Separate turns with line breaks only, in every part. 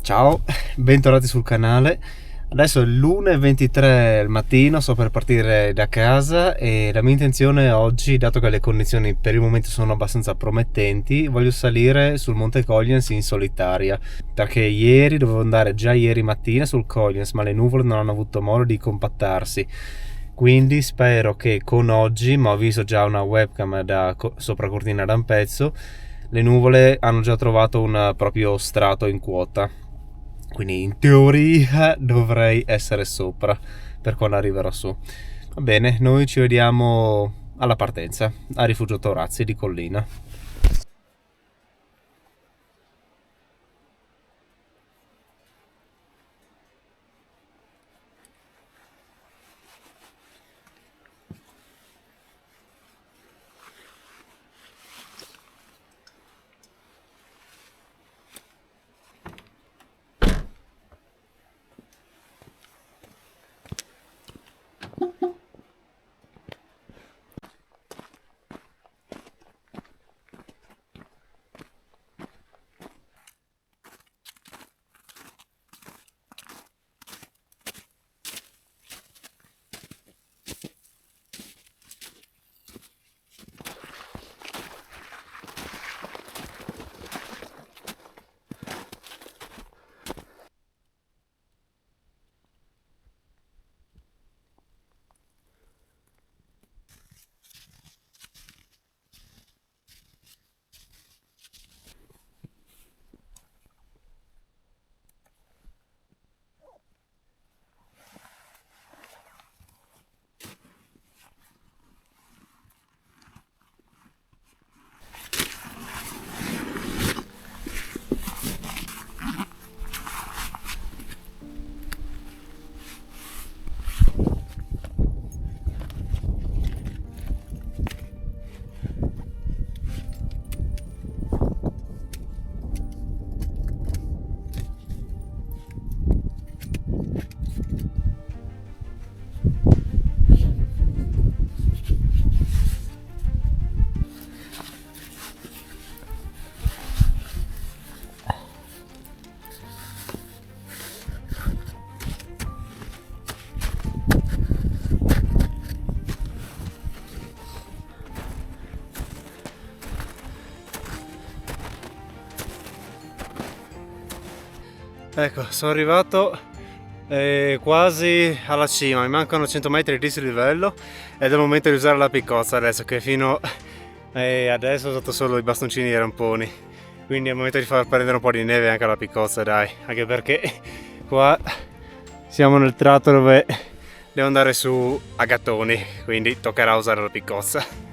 Ciao, bentornati sul canale. Adesso è l'1:23 al mattino, sto per partire da casa e la mia intenzione oggi, dato che le condizioni per il momento sono abbastanza promettenti, voglio salire sul Monte Coglians in solitaria, perché ieri dovevo andare già ieri mattina sul Coglians, ma le nuvole non hanno avuto modo di compattarsi. Quindi spero che con oggi, ma ho visto già una webcam da sopra cortina da un pezzo, le nuvole hanno già trovato un proprio strato in quota. Quindi in teoria dovrei essere sopra per quando arriverò su. Va bene, noi ci vediamo alla partenza, a Rifugio Torazzi di Collina. Ecco, sono arrivato quasi alla cima, mi mancano 100 metri di dislivello ed è il momento di usare la piccozza adesso, che fino adesso ho usato solo i bastoncini e i ramponi, quindi è il momento di far prendere un po' di neve anche alla piccozza, dai, anche perché qua siamo nel tratto dove devo andare su a gattoni, quindi toccherà usare la piccozza.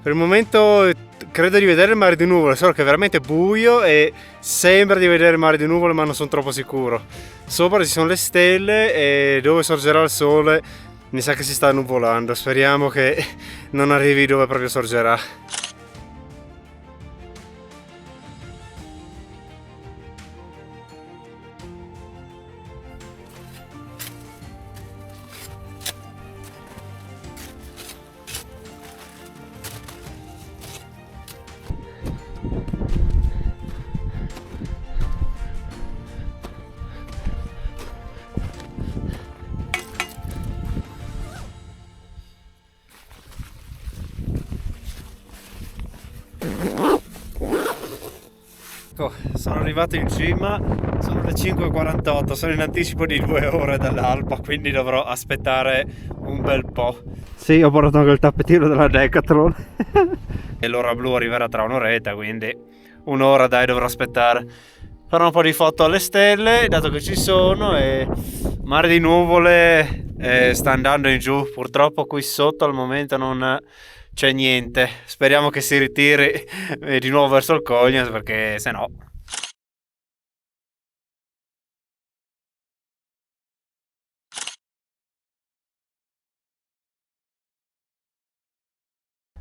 Per il momento credo di vedere il mare di nuvole, solo che è veramente buio e sembra di vedere il mare di nuvole, ma non sono troppo sicuro. Sopra ci sono le stelle e dove sorgerà il sole mi sa che si sta nuvolando. Speriamo che non arrivi dove proprio sorgerà. Ecco, sono arrivato in cima, sono le 5:48, sono in anticipo di 2 ore dall'alba, quindi dovrò aspettare un bel po'. Sì, ho portato anche il tappetino della Decathlon. E l'ora blu arriverà tra un'oretta, quindi un'ora dai, dovrò aspettare. Farò un po' di foto alle stelle, dato che ci sono, e mare di nuvole sta andando in giù. Purtroppo qui sotto al momento non c'è niente. Speriamo che si ritiri di nuovo verso il Coglians, perché se no...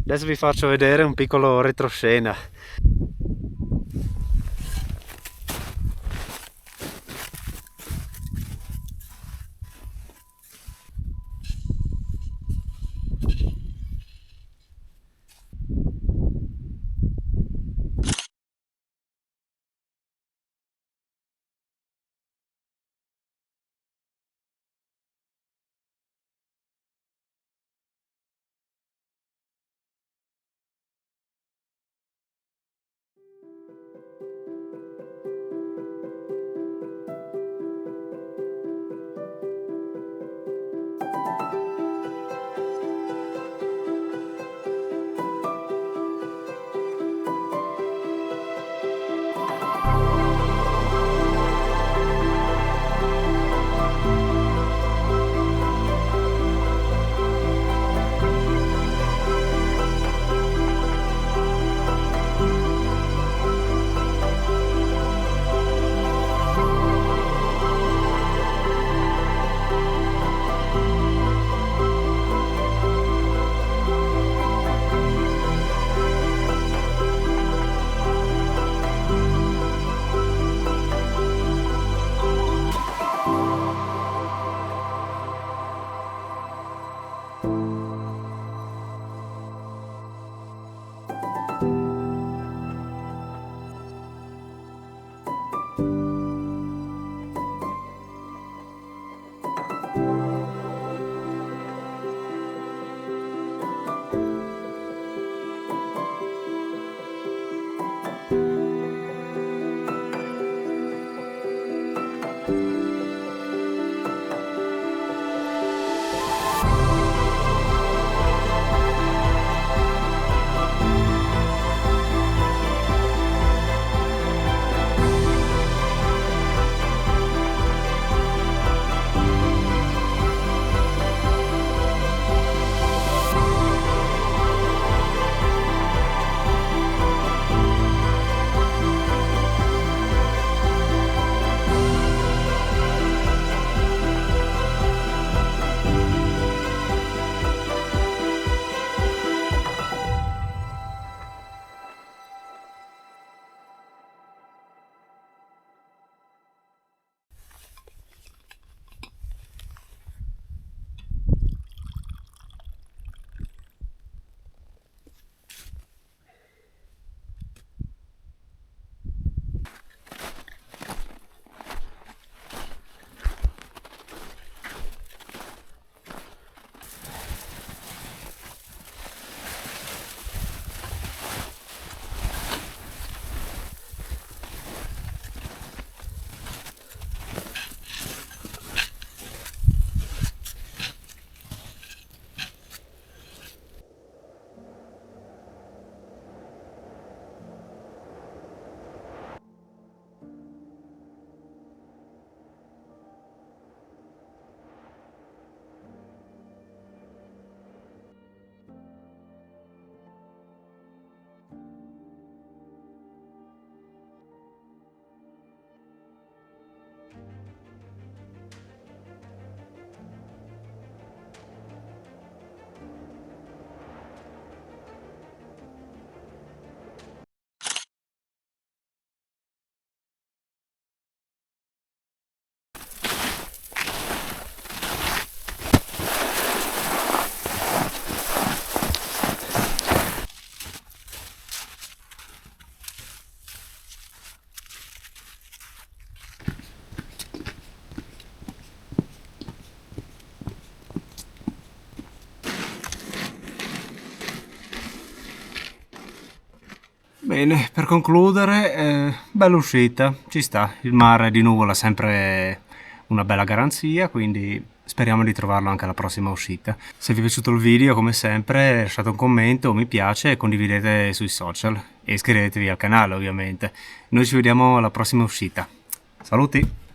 Adesso vi faccio vedere un piccolo retroscena. Bene, per concludere, bella uscita, ci sta. Il mare di nuvola è sempre una bella garanzia, quindi speriamo di trovarlo anche alla prossima uscita. Se vi è piaciuto il video, come sempre, lasciate un commento, mi piace e condividete sui social. E iscrivetevi al canale, ovviamente. Noi ci vediamo alla prossima uscita. Saluti!